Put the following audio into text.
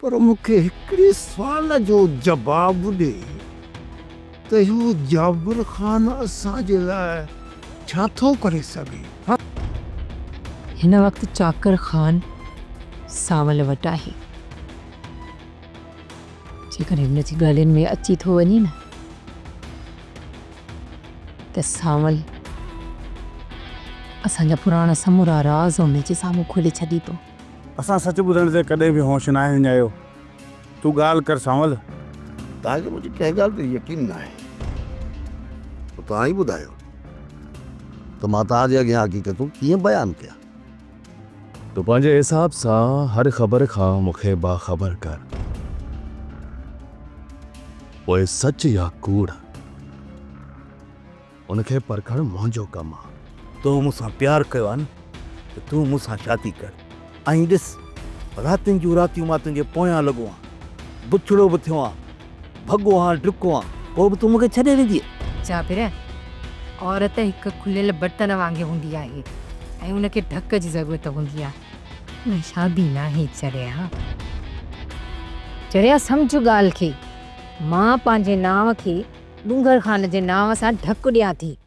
पर मूंखे हिकिड़े सुवाल जो जवाबु ॾे त इहो जाबिर ख़ान असांजे लाइ छा थो करे सघे? हिन वक़्तु चाकर ख़ान सावल वटि आहे। जेकर हिन जी ॻाल्हियुनि में अची थो वञे न त सावल असांजा पुराणा समूरा राज़ हुन जे साम्हूं खोले छॾींदो। असां सच ॿुधण ते कॾहिं बि होश न आहे विञायो। तूं ॻाल्हि कर सावल। तव्हांखे मुंहिंजी कंहिं ॻाल्हि ते यकीन न आहे त तव्हां ई ॿुधायो त मां तव्हांजे अॻियां हक़ीक़तूं कीअं बयानु कयां। तो पंहिंजे हिसाब सां हर ख़बर खां मूंखे बाख़बर कर, पोइ सच या कूड़ उनखे परखण मुंहिंजो कमु आहे। तो मूंसां प्यार कयो आहे न त तूं मूंसां शादी कर। ऐं ॾिस, रातियुनि जूं रातियूं मां तुंहिंजे पोयां लॻो आहियां, बुछड़ो बि थियो आहियां, भॻो आहियां, ड्रुको आहियां, पोइ बि तूं मूंखे छॾे वेंदी। जाबिर, औरत हिकु खुलियल बर्तन वांगुरु हूंदी आहे ऐं उनखे ढक जी ज़रूरत हूंदी आहे। न शादी नाहे चरिया। चरिया सम्झ ॻाल्हि खे। मां पंहिंजे नाव खे डूंगर ख़ान जे नाव सां ढक ॾियां थी।